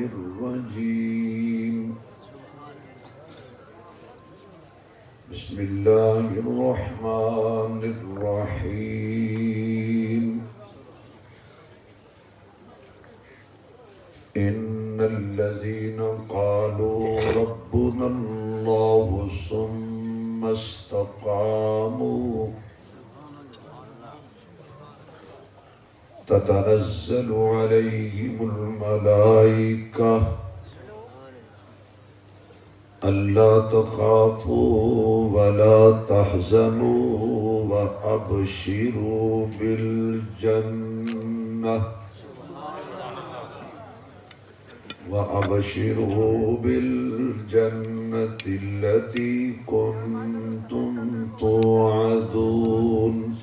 الرجيم بسم الله الرحمن الرحيم إن الذين قالوا ربنا الله ثم استقاموا تتنزل عليهم الملائكة ألا تخافوا ولا تحزنوا وأبشروا بالجنة التي كنتم توعدون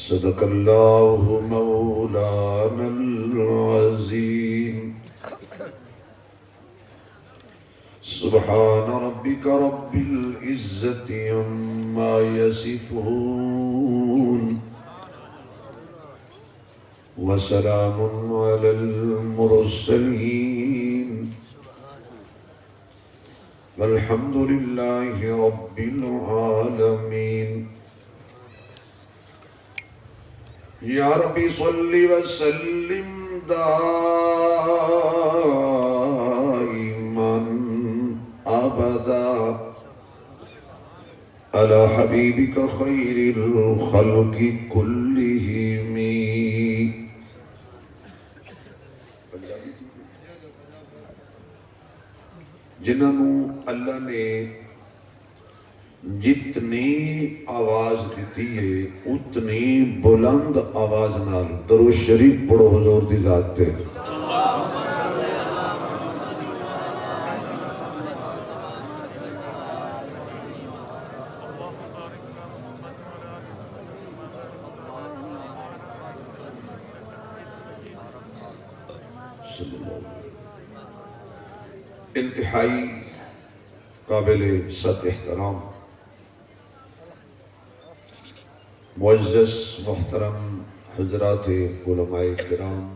صدق الله مولانا العظيم سبحان ربك رب العزة عما يصفون وسلام على المرسلين والحمد لله رب العالمين یا ربی صلی وسلم دائما ابدا علی حبیبک خیر الخلق کلہم جنہوں اللہ نے جتنی آواز دیتی ہے اتنی بلند آواز نال درود شریف پڑھو حضور دی ذات تے انتہائی قابل صد احترام معزز محترم حضرات علماء کرام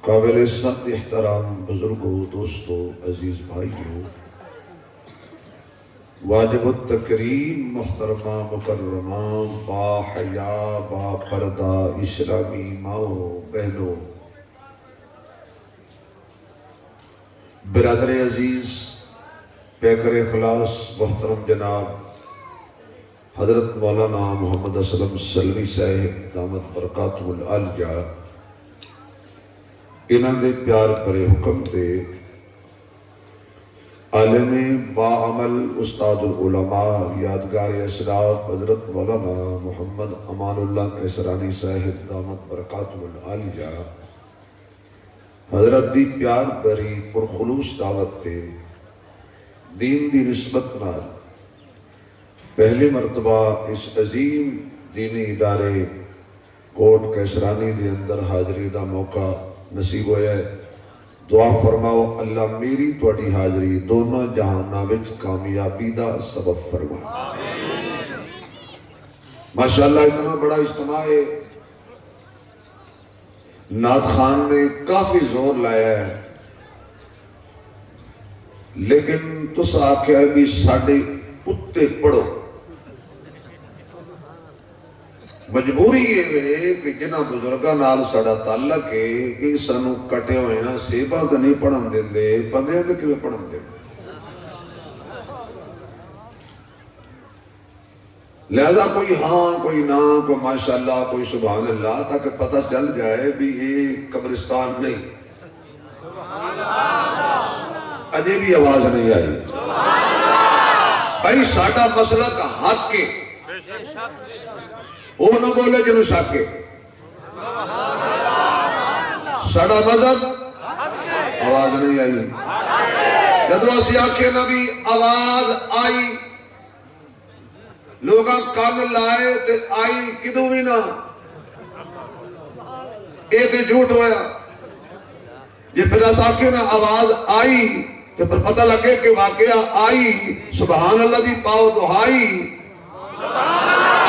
قابل صد احترام بزرگوں دوستوں عزیز بھائیوں واجب التکریم محترمہ مکرمہ با حیا با پردہ اسلامی ماؤں بہنوں برادر عزیز پیکر اخلاص محترم جناب حضرت مولانا محمد اسلم سلمی صاحب دامت برکاتہ العالیہ انہاں دے پیار برے حکم دے عالم باعمل استاد العلماء یادگار اشراف حضرت مولانا محمد امان اللہ کیسرانی صاحب دامت برکاتہ العالیہ حضرت دی پیار بری پرخلوص دعوت تے دین دی نسبت نال پہلی مرتبہ اس عظیم دینی ادارے کوٹ کیسرانی دے اندر حاضری دا موقع نصیب ہویا ہے دعا فرماؤ اللہ میری توڑی حاضری دونوں جہانہ وچ کامیابی دا سبب فرمائے ماشاءاللہ اتنا بڑا اجتماع ہے نعت خان نے کافی زور لایا ہے لیکن تس آکھیا ہے بھی ساڑھے اتے پڑھو مجبوری یہ ہے کہ جنہ بزرگاں نال ساڑھا تعلق ہے کہ سانو کٹے ہوئے ہیں سیبا تو نہیں پڑھن دیں دے پندے دے کیوں پڑھن دیں لہذا کوئی ہاں کوئی نہ کوئی ماشاءاللہ کوئی سبحان اللہ تاکہ پتہ چل جائے بھی یہ قبرستان نہیں اجے بھی آواز نہیں آئی بھائی ساڑھا مسئلہ کا حق کے وہ نہ بولے جنہوں شاک کے ساڑھا مذہب آواز نہیں آئی جدو اسی آنکھیں نبی آواز آئی لوگاں کان لائے تے آئی کدوں بھی نہ ایک جھوٹ ہویا جی پھر اس آنکھیں نہ آواز آئی تو پھر پتہ لگے کہ واقعہ آئی سبحان اللہ دی پاؤ دہائی سبحان اللہ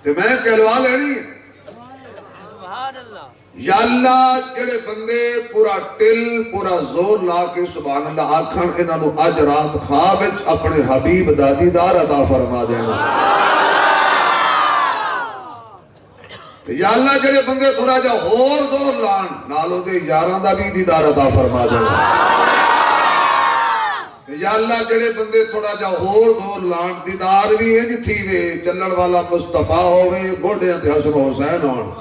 تے میں کہلوا لینی یا اللہ جڑے بندے پورا ٹل پورا زور لا کے سبحان اللہ آکھن انہاں نو اج رات خواب وچ اپنے حبیب دا دیدار عطا فرما دینا یا اللہ جڑے بندے تھوڑا جا ہور زور لان نالوں دے یاراں دا بھی دیدار عطا فرما دینا یا اللہ جڑے بندے تھوڑا جا ہور زور لان دیدار بھی انج تھی وے چلن والا مصطفیٰ ہوئے گوڑیاں تے حسن حسین ہون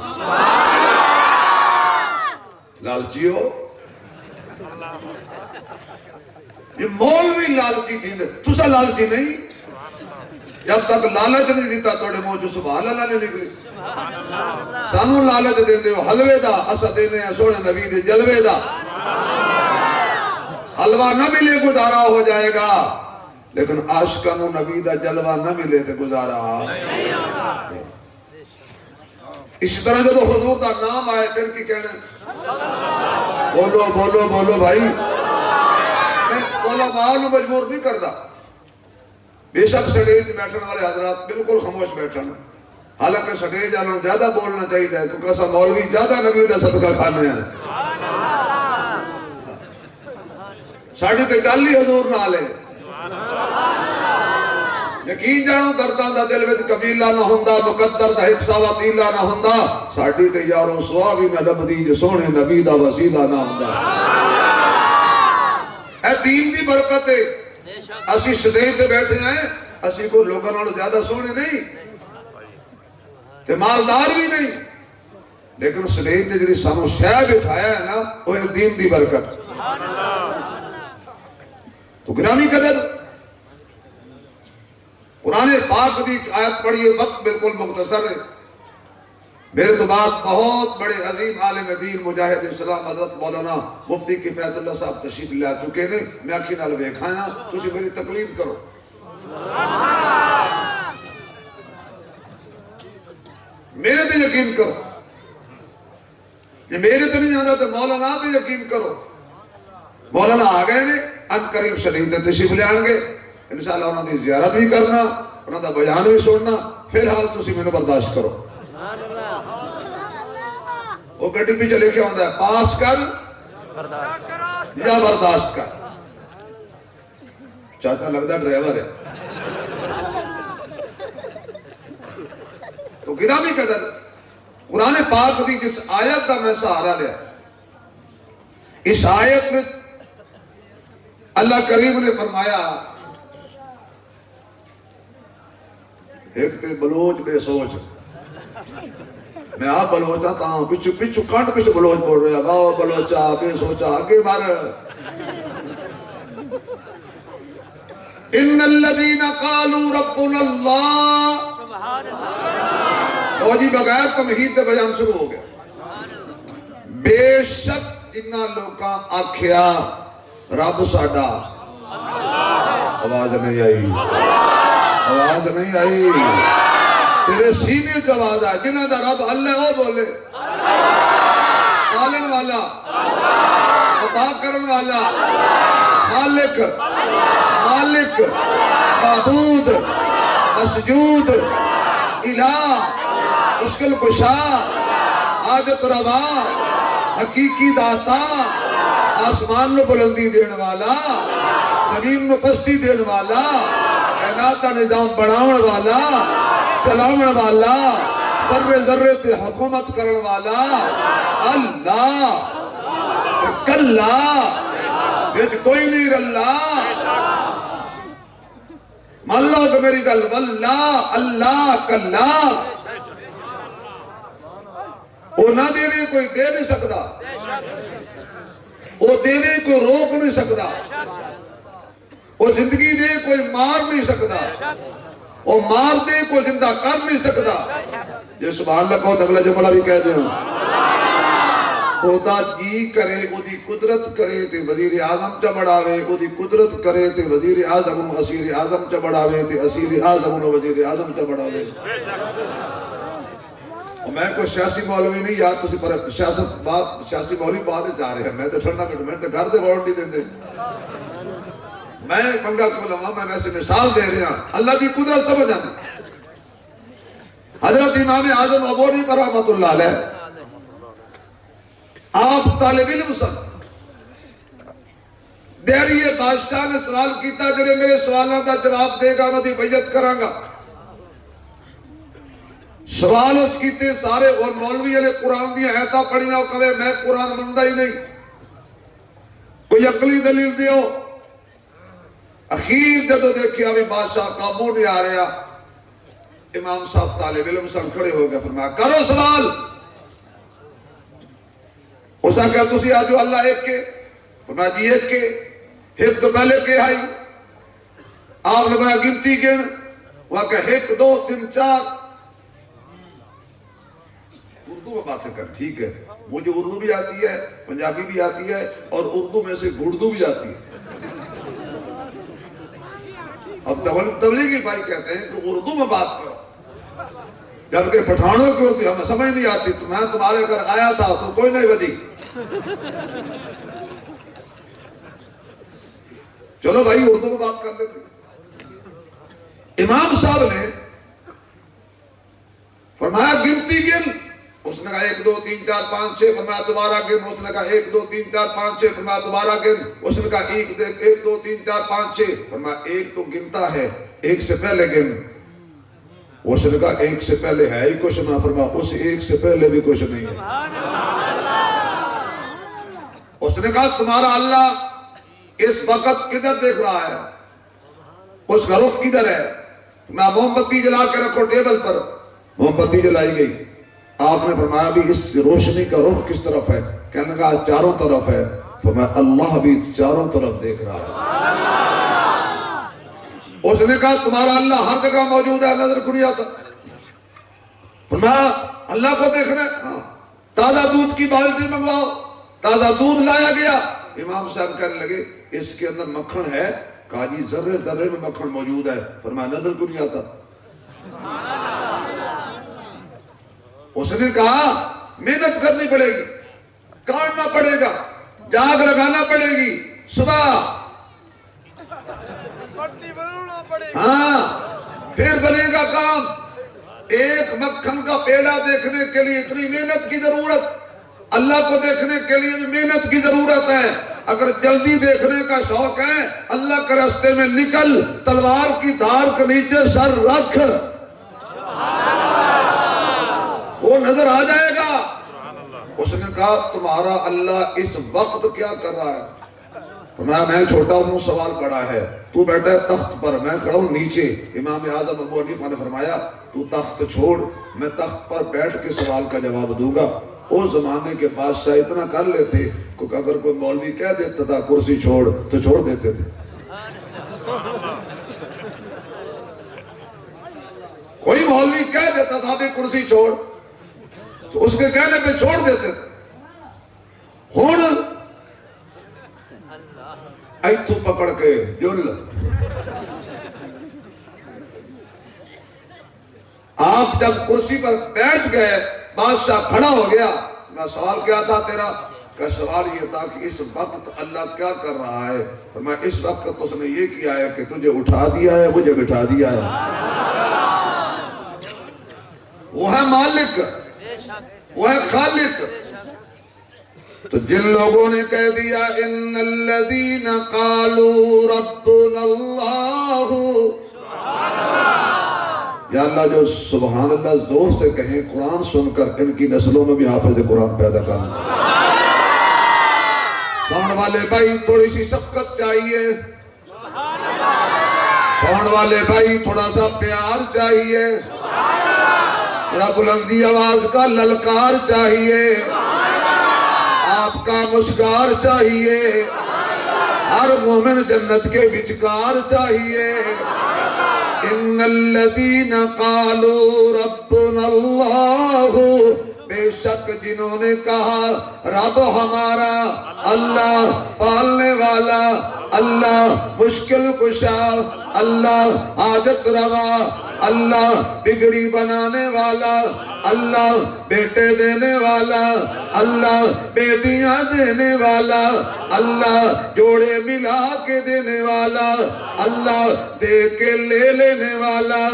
لالچیو یہ مولوی لالچی تھی تسا لالچی نہیں جب تک لالچ نہیں دیتا توڑے موجو سبحان اللہ نے نکلی سانو لالچ دیں دے حلوے دا اسا دینے ہیں سوڑے نبی دے جلوے دا حلوہ نہ ملے گزارا ہو جائے گا لیکن عاشقانو نبی دا جلوہ نہ ملے تے گزارا اس طرح جب حضور دا نام آئے پھر کی کہنے بولو بولو بولو بھائی میں علماء نو مجبور نہیں کردا بے شک سٹیج بیٹھنے والے حضرات بالکل خاموش بیٹھنا حالانکہ سٹیج والوں زیادہ بولنا چاہیے تو کیسا مولوی زیادہ نبی دا صدقہ کھانے ہیں ساڑھے تے گل ہی حضور نال ہے یقین جانو درداں دا دل وچ قبیلہ نہ ہوندا مقدر دا ایک سوا تیلا نہ ہوندا ساڑھی تے یارو سواوی نہ لبدی جو سونے نبی دا وسیلہ نہ ہوندا اے دین دی برکت ہے اسی سٹیج تے بیٹھے ہیں اسی کو لوگاں نالوں زیادہ سونے نہیں تے مالدار بھی نہیں لیکن سٹیج تے جڑی سانو شے بٹھایا ہے نا وہ ایک دین دی برکت تو گرامی قدر قرآن پاک دی آیت پڑھئے وقت بالکل مختصر ہے میرے تو بات بہت بڑے عظیم عالم دین مجاہد اسلام حضرت مولانا مفتی کفایت اللہ صاحب تشریف لے چکے نے میں اکھی نال ویکھایا تسی میری تقلید کرو میرے تے یقین کرو یہ میرے تے نہیں آتا تو مولانا تے یقین کرو مولانا آ گئے نے ان قریب شریف تشریف لے آن گے انشاءاللہ انہوں نے زیارت بھی کرنا انہوں نے بیان بھی سننا فی الحال تسی میں نے برداشت کرو وہ گھٹی پیچھے لے کے آندا ہے پاس کر یا برداشت کر چاہتا لگتا ڈرائیور ہے تو گرامی قدر قرآن پاک دی جس آیت کا میں سہارا لیا اس آیت میں اللہ کریم نے فرمایا ایک تے بلوچ بے سوچ میں آپ بلوچا تھا پچھو پچھو کانٹ پچھو بلوچ بول رہے ہیں باؤ بلوچا بے سوچا آگے مار ان الذین قالوا ربنا اللہ تو جی بغیر تمہید دے بیان شروع ہو گیا بے شک انہا لوکاں آکھیا رب ساڈا آواز نہیں آئی آواز نہیں آئی تیرے سینے کی آواز آئی جنہاں دا رب اللہ وہ بولے پالن والا عطا کرن والا خالق مالک معبود مسجود الہ مشکل کشا حاجت روا حقیقی داتا آسمان نو بلندی دین والا زمین نو پستی دین والا کائنات کا نظام بناون والا چلاون والا ذرے ذرے تے حکومت کرن والا اللہ کلا بیچ کوئی نہیں رلا ماللہ کہ میری گل واللہ اللہ کلا وہ نہ دیوے کوئی دے نہیں سکتا وہ دیوے کوئی روک نہیں سکتا وہ زندگی دے کوئی مار نہیں سکتا وہ مار دے کوئی زندہ کر نہیں سکتا یہ سبحان اللہ کہو اگلا جملہ بھی کہہ دیں خدا جی کرے او دی قدرت کرے تے وزیر اعظم چا بڑھاوے او دی قدرت کرے تے وزیر اعظم اسیر اعظم چا بڑھاوے تے اسیر اعظم وزیر اعظم چا بڑھاوے میں کوئی سیاسی مولوی نہیں یاد تسی پر سیاست بات سیاسی مولوی بات جا رہے ہیں میں تو ٹھنڈا کٹ میں تو گھر دے ووٹ نہیں دیندے میں منگا کو لما میں ویسے مثال دے رہا اللہ کی قدرت سمجھ آتی حضرت امام اعظم ابو حنیفہ رحمۃ اللہ علیہ آپ طالب علم سن دہریے بادشاہ نے سوال کیتا جڑے میرے سوالوں کا جواب دے گا میں بیعت کراں گا سوال اس کیتے سارے اور مولوی علیہ قرآن دی آیتاں پڑھیاں وہ کہے میں قرآن مندا ہی نہیں کوئی عقلی دلیل دیو اخیر جدو دیکھیا بھی بادشاہ قابو نہیں آ رہا امام صاحب طالب علم سن کھڑے ہو گئے فرمایا کرو سوال اس نے کہا تسی آجو اللہ ایک کے فرمایا جی ایک کے ایک تو پہلے کے آئی آپ نے میں گنتی گن وہ کہ ایک دو تین چار اردو میں باتیں کر ٹھیک ہے مجھے اردو بھی آتی ہے پنجابی بھی آتی ہے اور اردو میں سے گردو بھی آتی ہے اب تبلیغی بھائی کہتے ہیں کہ اردو میں بات کرو جبکہ پٹھانوں کی اردو ہمیں سمجھ نہیں آتی تو میں تمہارے گھر آیا تھا تو کوئی نہیں ودی چلو بھائی اردو میں بات کر لیتے امام صاحب نے فرمایا گنتی گن اس نے کہا ایک دو تین چار پانچ چھ فرمایا دوبارہ گن اس نے کہا ایک دو تین چار پانچ چھ فرمایا دوبارہ گن اس نے کہا ایک دو تین چار پانچ چھ فرمایا ایک تو گنتا ہے ایک سے پہلے گن اس نے کہا ایک سے پہلے ہے ہی کچھ نہ فرمایا اس ایک سے پہلے بھی کچھ نہیں ہے اس نے کہا تمہارا اللہ اس وقت کدھر دیکھ رہا ہے اس کا رخ کدھر ہے میں موم بتی جلا کے رکھو ٹیبل پر موم بتی جلائی گئی آپ نے فرمایا بھی اس روشنی کا رخ کس طرف ہے کہنے کہا چاروں طرف ہے فرمایا اللہ بھی چاروں طرف دیکھ رہا ہے اس نے کہا تمہارا اللہ ہر جگہ موجود ہے نظر کو نہیں آتا فرمایا اللہ کو دیکھنا ہے تازہ دودھ کی بالٹی منگواؤ تازہ دودھ لایا گیا امام صاحب کہنے لگے اس کے اندر مکھن ہے کہا جی ذرے ذرے میں مکھن موجود ہے فرمایا نظر کو نہیں آتا اس نے کہا محنت کرنی پڑے گی کاٹنا پڑے گا جاگ لگانا پڑے گی صبح ہاں پھر بنے گا کام ایک مکھن کا پیڑا دیکھنے کے لیے اتنی محنت کی ضرورت اللہ کو دیکھنے کے لیے محنت کی ضرورت ہے اگر جلدی دیکھنے کا شوق ہے اللہ کے راستے میں نکل تلوار کی دھار کے نیچے سر رکھ وہ نظر آ جائے گا اس نے کہا تمہارا اللہ اس وقت کیا کر رہا ہے فرمایا میں چھوٹا ہوں سوال بڑا ہے تو بیٹھا ہے تخت پر میں کھڑا ہوں نیچے امام اعظم ابو حنیفہ نے فرمایا تو تخت چھوڑ میں تخت پر بیٹھ کے سوال کا جواب دوں گا اس زمانے کے بادشاہ اتنا کر لیتے کہ اگر کوئی مولوی کہہ دیتا تھا کرسی چھوڑ تو چھوڑ دیتے تھے کوئی مولوی کہہ دیتا تھا بھی کرسی چھوڑ تو اس کے کہنے پہ چھوڑ دیتے تھے ہون ایتھو پکڑ کے جل آپ جب کرسی پر بیٹھ گئے بادشاہ کھڑا ہو گیا میں سوال کیا تھا تیرا کہ سوال یہ تھا کہ اس وقت اللہ کیا کر رہا ہے میں اس وقت اس نے یہ کیا ہے کہ تجھے اٹھا دیا ہے مجھے بٹھا دیا ہے وہ ہے مالک وہ ہے خالق تو جن لوگوں نے کہہ دیا ان الذین قالوا ربنا اللہ یا اللہ جو سبحان اللہ زور سے کہیں قرآن سن کر ان کی نسلوں میں بھی حافظ قرآن پیدا کرنا سون والے بھائی تھوڑی سی شفقت چاہیے سون والے بھائی تھوڑا سا پیار چاہیے ذرا بلندی آواز کا للکار چاہیے آپ کا مسکار چاہیے ہر مومن جنت کے وچکار چاہیے ان الذین قالوا ربنا اللہ بے شک جنہوں نے کہا رب ہمارا اللہ پالنے والا اللہ مشکل کشا اللہ حاجت روا اللہ بگڑی بنانے والا، اللہ بیٹے دینے والا، اللہ بیٹیاں دینے والا، اللہ جوڑے ملا کے دینے والا، اللہ دے کے لے لینے والا،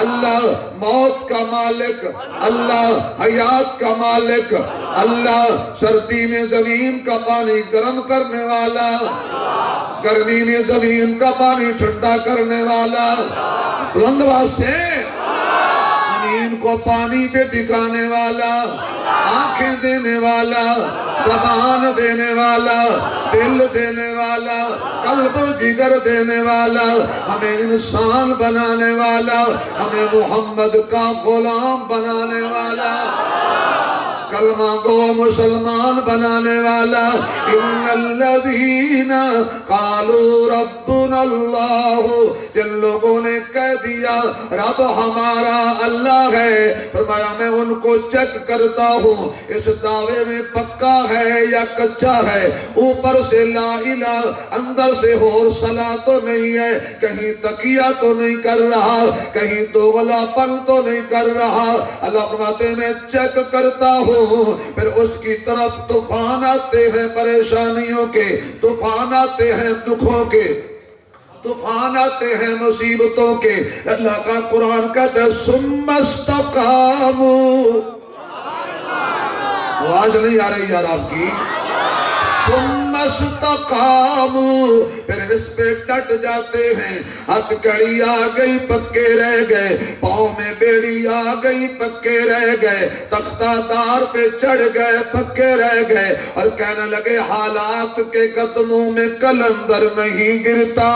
اللہ موت کا مالک، اللہ حیات کا مالک، اللہ سردی میں زمین کا پانی گرم کرنے والا، گرمی میں زمین کا پانی ٹھنڈا کرنے والا، بلند آواز سے زمین کو پانی پہ ٹکانے والا، آنکھیں دینے والا، زبان دینے والا، دل دینے والا، قلب و جگر دینے والا، ہمیں انسان بنانے والا، ہمیں محمد کا غلام بنانے والا، کلمہ گو مسلمان بنانے والا، ان الذین قالوا ربنا اللہ، جن لوگوں نے کہہ دیا رب ہمارا اللہ ہے، فرمایا میں ان کو چیک کرتا ہوں اس دعوے میں پکا ہے یا کچا ہے، اوپر سے لا الہ اندر سے اور صلاح تو نہیں ہے، کہیں تقیہ تو نہیں کر رہا، کہیں دوغلا پن تو نہیں کر رہا، اللہ فرماتے میں چیک کرتا ہوں، پھر اس کی طرف طوفان آتے ہیں پریشانیوں کے، طوفان آتے ہیں دکھوں کے، طوفان آتے ہیں مصیبتوں کے، اللہ کا قرآن کہتا ہے ثم استقاموا، آواز نہیں آ رہی یار آپ کی، ثم استقاموا، پھر اس پہ ڈٹ جاتے ہیں، ہتھ کڑی آ گئی پکے رہ گئے، پاؤں میں بیڑی آ گئی پکے رہ گئے، تختہ دار پہ چڑھ گئے پکے رہ گئے، اور کہنے لگے حالات کے قدموں میں قلندر نہیں گرتا،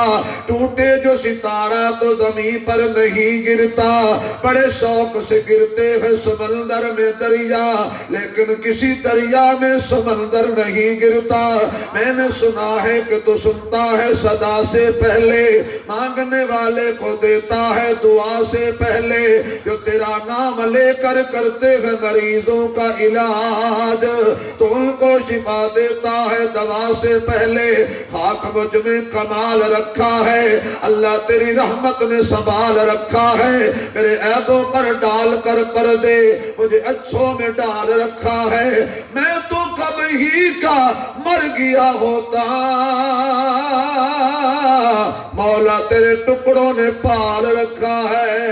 ٹوٹے جو ستارہ تو زمین پر نہیں گرتا، بڑے شوق سے گرتے ہیں سمندر میں دریا، لیکن کسی دریا میں سمندر نہیں گرتا، میں نے سنا ہے کہ تو سنتا ہے صدا سے پہلے، مانگنے والے کو دیتا ہے دعا سے پہلے، جو تیرا نام لے کر کرتے ہیں مریضوں کا علاج، تو ان کو شفا دیتا ہے دوا سے پہلے، خاک مجھ میں کمال رکھا ہے، اللہ تیری رحمت نے سنبھال رکھا ہے، میرے عیبوں پر ڈال کر پردے مجھے اچھوں میں ڈال رکھا ہے، میں تو کب ہی کا مر گیا ہوتا، مولا تیرے ٹکڑوں نے پال رکھا ہے،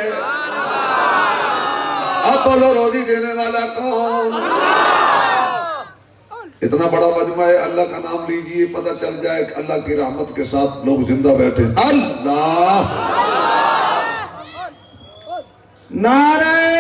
اب بولو روزی دینے والا کون؟ اتنا بڑا مجمع ہے، اللہ کا نام لیجئے پتہ چل جائے کہ اللہ کی رحمت کے ساتھ لوگ زندہ بیٹھے، اللہ نعرہ